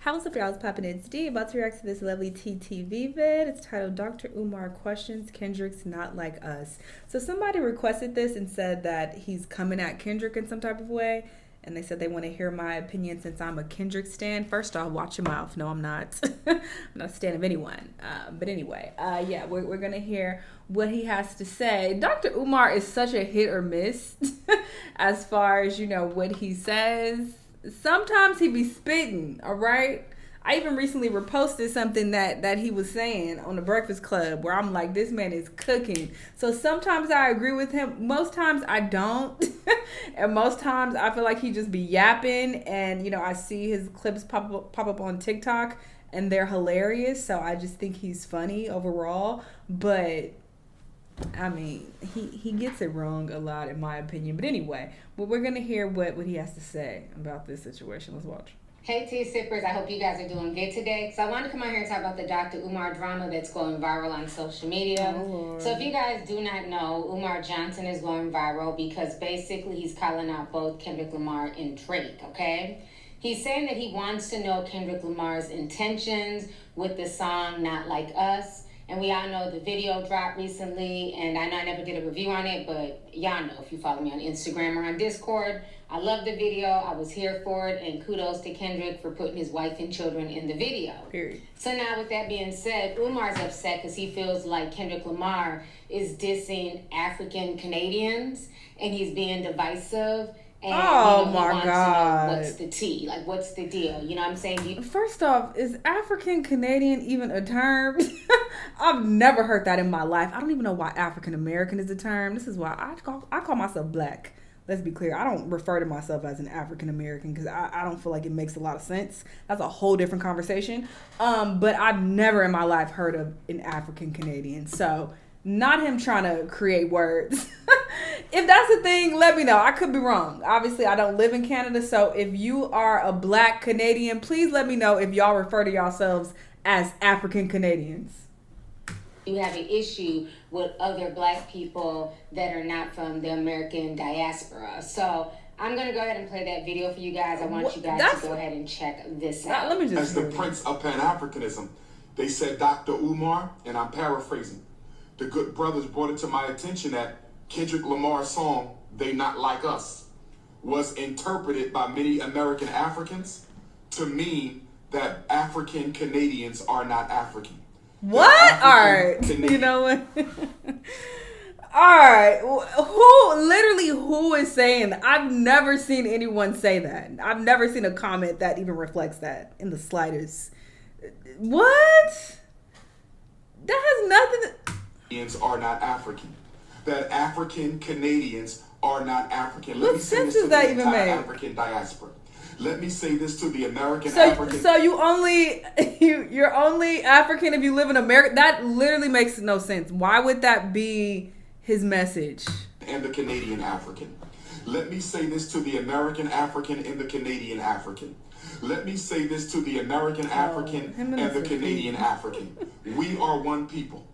How's up, y'all? It's Poppin' It's D. About to react to this lovely TTV vid. It's titled Dr. Umar Questions Kendrick's Not Like Us. So somebody requested this and said that he's coming at Kendrick in some type of way. And they said they want to hear my opinion since I'm a Kendrick stan. First off, watch your mouth. No, I'm not. I'm not a stan of anyone. But anyway, yeah, we're going to hear what he has to say. Dr. Umar is such a hit or miss as far as, what he says. Sometimes he be spitting, all right? I even recently reposted something that he was saying on the Breakfast Club where I'm like, this man is cooking. So sometimes I agree with him. Most times I don't. And most times I feel like he just be yapping. And, I see his clips pop up on TikTok and they're hilarious. So I just think he's funny overall. But I mean, he gets it wrong a lot, in my opinion. But anyway, we're going to hear what he has to say about this situation. Let's watch. Hey, tea sippers. I hope you guys are doing good today. So I wanted to come out here and talk about the Dr. Umar drama that's going viral on social media. So if you guys do not know, Umar Johnson is going viral because basically he's calling out both Kendrick Lamar and Drake, okay? He's saying that he wants to know Kendrick Lamar's intentions with the song Not Like Us. And we all know the video dropped recently, and I know I never did a review on it, but y'all know if you follow me on Instagram or on Discord. I love the video. I was here for it, and kudos to Kendrick for putting his wife and children in the video. Period. So now with that being said, Umar's upset because he feels like Kendrick Lamar is dissing African Canadians, and he's being divisive. And, my he wants God. to know what's the tea? Like, what's the deal? You know what I'm saying? First off, is African Canadian even a term? I've never heard that in my life. I don't even know why African American is a term. This is why I call myself black. Let's be clear. I don't refer to myself as an African American because I don't feel like it makes a lot of sense. That's a whole different conversation. But I've never in my life heard of an African Canadian. So not him trying to create words. If that's the thing, let me know. I could be wrong. Obviously, I don't live in Canada. So if you are a black Canadian, please let me know if y'all refer to yourselves as African Canadians. You have an issue with other black people that are not from the American diaspora. So I'm going to go ahead and play that video for you guys. I want you guys to go ahead and check this out. Let me just As the prince of Pan-Africanism, they said Dr. Umar, and I'm paraphrasing, the good brothers brought it to my attention that Kendrick Lamar's song, They Not Like Us, was interpreted by many American Africans to mean that African Canadians are not African. What? All right. You know what? All right. Who is saying that? I've never seen anyone say that. I've never seen a comment that even reflects that in the slightest. What? That has nothing to... Canadians are not African. That African Canadians are not African. What sense does that even make? African diaspora. Let me say this to the American African. So you're only African if you live in America. That literally makes no sense. Why would that be his message? And the Canadian African. Let me say this to the American African and the Canadian African. Let me say this to the American African and the Canadian African. We are one people.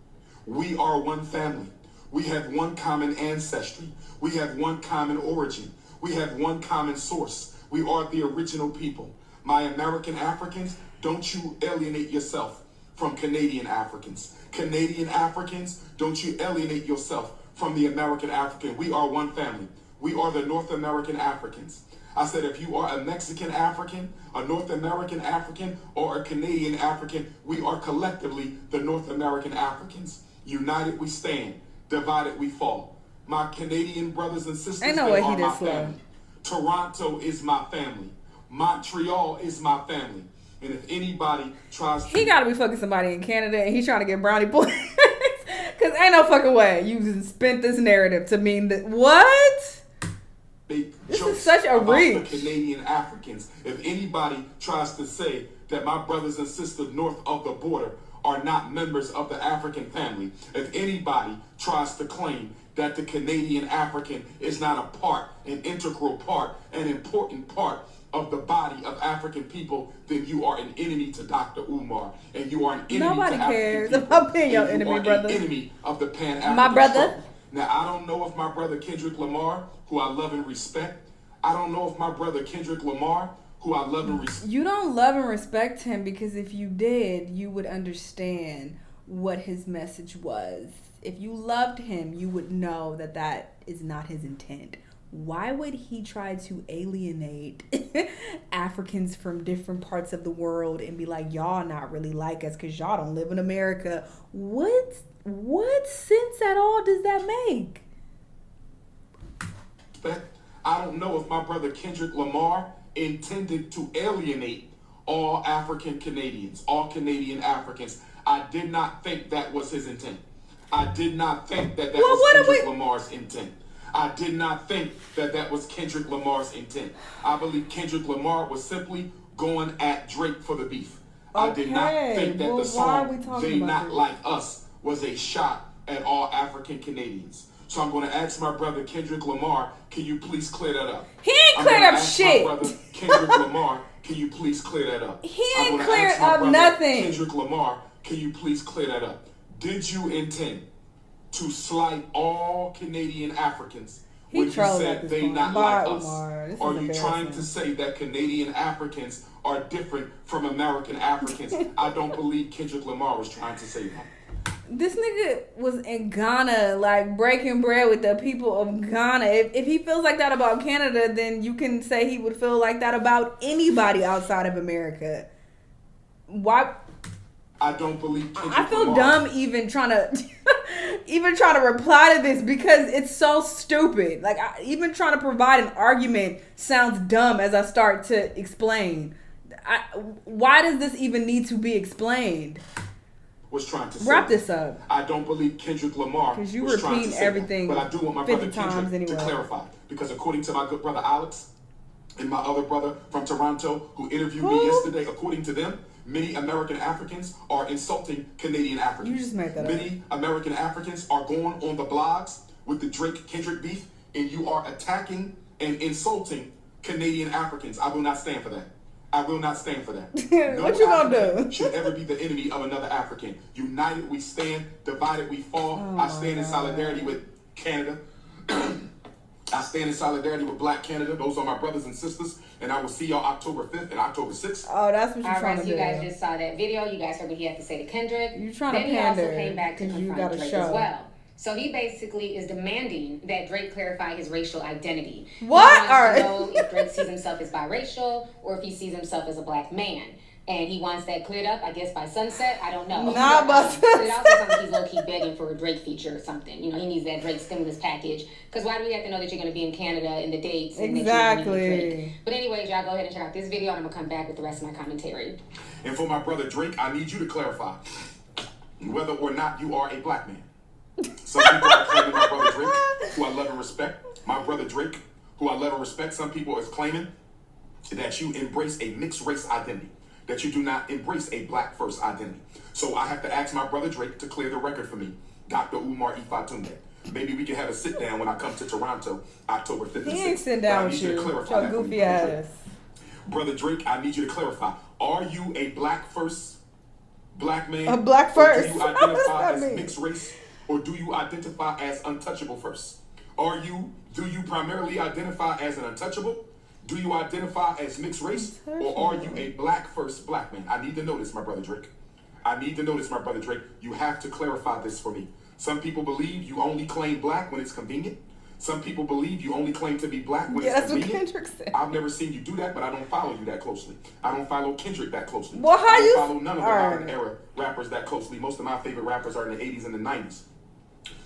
We are one family. We have one common ancestry. We have one common origin. We have one common source. We are the original people. My American Africans, don't you alienate yourself from Canadian Africans. Canadian Africans, don't you alienate yourself from the American African. We are one family. We are the North American Africans. I said if you are a Mexican African, a North American African, or a Canadian African, we are collectively the North American Africans. United we stand, divided we fall. My Canadian brothers and sisters, they are my family. Toronto is my family. Montreal is my family. And if anybody tries to... He got to be fucking somebody in Canada and he's trying to get brownie points. Because ain't no fucking way you spent this narrative to mean that... What? This is such a reach. The Canadian Africans. If anybody tries to say that my brothers and sisters north of the border are not members of the African family, if anybody tries to claim that the Canadian African is not a part, an integral part, an important part of the body of African people, then you are an enemy to Dr. Umar, and you are an enemy Nobody to cares African people. about being your enemy, brother. An enemy of the Pan-African My brother. struggle. Now, I don't know if my brother Kendrick Lamar, who I love and respect, I don't know if my brother Kendrick Lamar, who I love and respect. You don't love and respect him because if you did, you would understand what his message was. If you loved him, you would know that that is not his intent. Why would he try to alienate Africans from different parts of the world and be like, y'all not really like us because y'all don't live in America? What sense at all does that make? I don't know if my brother Kendrick Lamar intended to alienate all African Canadians, all Canadian Africans. I did not think that was his intent. I did not think that was Kendrick Lamar's intent. I did not think that was Kendrick Lamar's intent. I believe Kendrick Lamar was simply going at Drake for the beef. Okay. I did not think that the song They Not Like Us was a shot at all African Canadians. So I'm going to ask my brother Kendrick Lamar, can you please clear that up? He ain't cleared up shit. My brother Kendrick Lamar, can you please clear that up? He ain't cleared up nothing. Kendrick Lamar, can you please clear that up? Did you intend to slight all Canadian Africans when you said they not like us? Are you trying to say that Canadian Africans are different from American Africans? I don't believe Kendrick Lamar was trying to say that. This nigga was in Ghana, like, breaking bread with the people of Ghana. If he feels like that about Canada, then you can say he would feel like that about anybody outside of America. Why? I don't believe Kendrick I feel Lamar. dumb even trying to reply to this because it's so stupid. Like, even trying to provide an argument sounds dumb as I start to explain. Why does this even need to be explained? Was trying to wrap this up. I don't believe Kendrick Lamar because you was trying to say everything. That. But I do want my brother Kendrick to clarify, because according to my good brother Alex and my other brother from Toronto who interviewed me yesterday, according to them, many American Africans are insulting Canadian Africans. You just made that Many American Africans are going on the blogs with the Drake-Kendrick beef, and you are attacking and insulting Canadian Africans. I will not stand for that. I will not stand for that. No what you gonna African do? should ever be the enemy of another African. United we stand, divided we fall. I stand in solidarity with Canada. I stand in solidarity with Black Canada. Those are my brothers and sisters. And I will see y'all October 5th and October 6th. Oh, that's what you're trying to do. You guys just saw that video. You guys heard what he had to say to Kendrick. You're trying to pander. Then he also came back to confront Drake as well. So he basically is demanding that Drake clarify his racial identity. What? He wants to know if Drake sees himself as biracial or if he sees himself as a black man. And he wants that cleared up, I guess, by sunset. I don't know. Nah, but it also sounds like he's low-key begging for a Drake feature or something. You know, he needs that Drake stimulus package. Because why do we have to know that you're going to be in Canada and the dates? And exactly. But anyways, y'all go ahead and check out this video, and I'm going to come back with the rest of my commentary. And for my brother Drake, I need you to clarify whether or not you are a black man. Some people are claiming my brother Drake, who I love and respect. My brother Drake, who I love and respect. Some people is claiming that you embrace a mixed race identity, that you do not embrace a black first identity. So I have to ask my brother Drake to clear the record for me, Dr. Umar Ifatunde. Maybe we can have a sit down when I come to Toronto, October 5th and 6th. He ain't sit down with you. Your goofy ass. Brother Drake, I need you to clarify. Are you a black first black man? A black first? Do you identify as mixed race? Or do you identify as untouchable first? Do you primarily identify as an untouchable? Do you identify as mixed race? Or are you a black first black man? I need to know this, my brother Drake. I need to know this, my brother Drake. You have to clarify this for me. Some people believe you only claim black when it's convenient. Some people believe you only claim to be black when it's convenient. That's what Kendrick said. I've never seen you do that, but I don't follow you that closely. I don't follow Kendrick that closely. Well, I don't follow none of the modern era rappers that closely. Most of my favorite rappers are in the 80s and the 90s.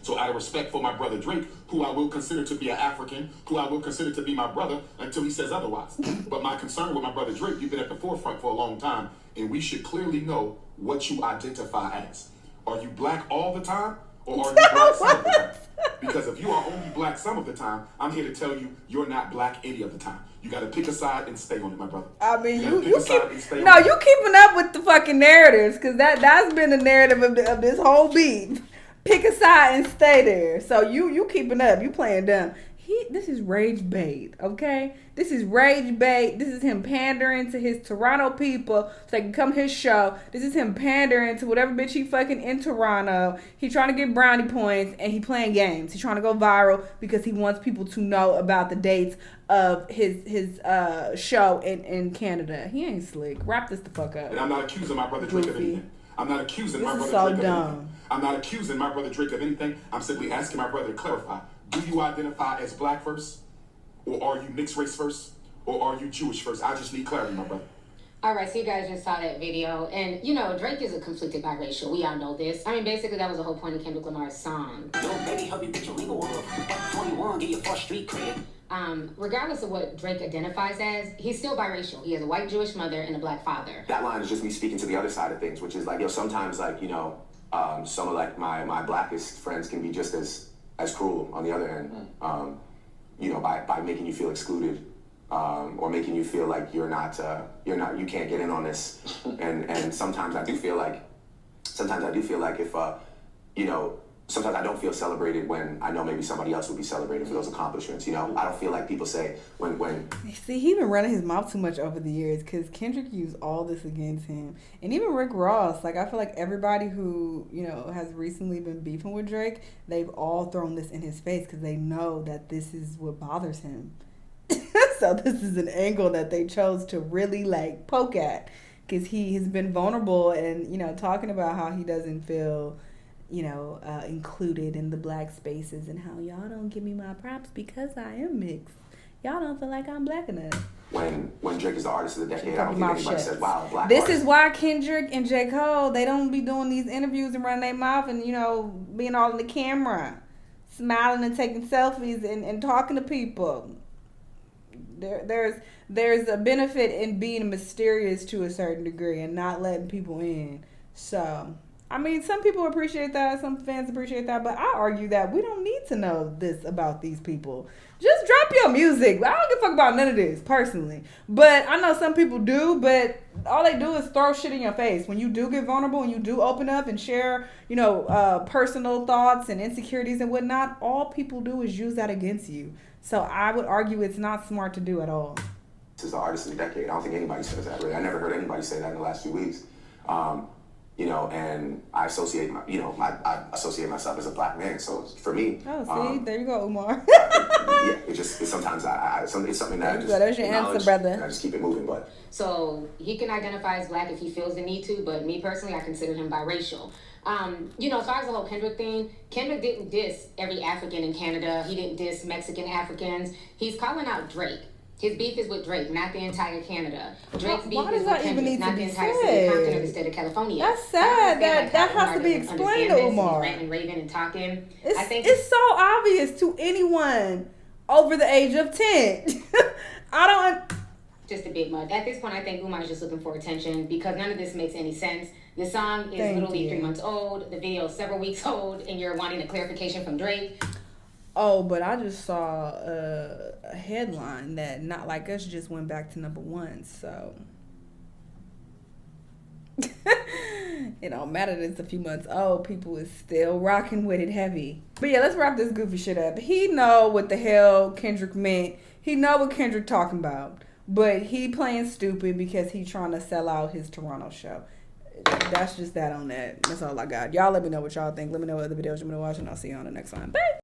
So out of respect for my brother Drake, who I will consider to be an African, who I will consider to be my brother until he says otherwise. But my concern with my brother Drake, you've been at the forefront for a long time, and we should clearly know what you identify as. Are you black all the time, or are you black some of the time? Because if you are only black some of the time, I'm here to tell you you're not black any of the time. You got to pick a side and stay on it, my brother. I mean, you keeping up with the fucking narratives, because that's been the narrative of this whole beef. Pick a side and stay there. So you keeping up. You playing dumb. He this is rage bait, okay? This is rage bait. This is him pandering to his Toronto people so they can come to his show. This is him pandering to whatever bitch he fucking in Toronto. He trying to get brownie points and he playing games. He trying to go viral because he wants people to know about the dates of his show in Canada. He ain't slick. Wrap this the fuck up. And I'm not accusing my brother Drake of anything. I'm not accusing my brother Drake of anything. I'm not accusing my brother Drake of anything. I'm simply asking my brother to clarify. Do you identify as black first? Or are you mixed race first? Or are you Jewish first? I just need clarity, my brother. All right, so you guys just saw that video. And, you know, Drake is a conflicted biracial. We all know this. I mean, basically, that was the whole point of Kendrick Lamar's song. Yo, baby, help you get your legal up. 21, get your first street cred. Regardless of what Drake identifies as, he's still biracial. He has a white Jewish mother and a black father. That line is just me speaking to the other side of things, which is like, sometimes like, some of like my blackest friends can be just as cruel on the other end, by making you feel excluded, or making you feel like you can't get in on this. And sometimes I do feel like if, sometimes I don't feel celebrated when I know maybe somebody else would be celebrated for those accomplishments. I don't feel like people say when. See, he been running his mouth too much over the years because Kendrick used all this against him, and even Rick Ross. Like I feel like everybody who has recently been beefing with Drake, they've all thrown this in his face because they know that this is what bothers him. So this is an angle that they chose to really like poke at because he has been vulnerable and talking about how he doesn't feel included in the black spaces and how y'all don't give me my props because I am mixed. Y'all don't feel like I'm black enough. When Drake is the artist of the decade, I don't think anybody said, wow, black This artist. is why Kendrick and J. Cole, they don't be doing these interviews and running their mouth and, being all in the camera, smiling and taking selfies and talking to people. There's a benefit in being mysterious to a certain degree and not letting people in. So, I mean, some people appreciate that, some fans appreciate that, but I argue that we don't need to know this about these people. Just drop your music. I don't give a fuck about none of this, personally. But I know some people do, but all they do is throw shit in your face. When you do get vulnerable and you do open up and share, personal thoughts and insecurities and whatnot, all people do is use that against you. So I would argue it's not smart to do at all. This is the artist of the decade. I don't think anybody says that, really. I never heard anybody say that in the last few weeks. And I associate I associate myself as a black man. So for me, there you go, Umar. it's sometimes it's something that I just there's your answer, brother. And I just keep it moving, but. So he can identify as black if he feels the need to, but me personally, I consider him biracial. As far as the whole Kendrick thing, Kendrick didn't diss every African in Canada. He didn't diss Mexican Africans. He's calling out Drake. His beef is with Drake, not the entire Canada. Drake's beef is with Kendrick, not the entire city of Compton or the state of California. That's sad. That has to be explained to Umar. Ranting, raving, and talking. It's so obvious to anyone over the age of 10. I don't. Just a bit much. At this point, I think Umar's just looking for attention because none of this makes any sense. The song is literally 3 months old. The video is several weeks old, and you're wanting a clarification from Drake. Oh, but I just saw a headline that Not Like Us just went back to #1. So it don't matter that it's a few months old. People is still rocking with it heavy. But yeah, let's wrap this goofy shit up. He know what the hell Kendrick meant. He know what Kendrick talking about. But he playing stupid because he trying to sell out his Toronto show. That's just that on that. That's all I got. Y'all let me know what y'all think. Let me know what other videos you want to watch, and I'll see you on the next one. Bye.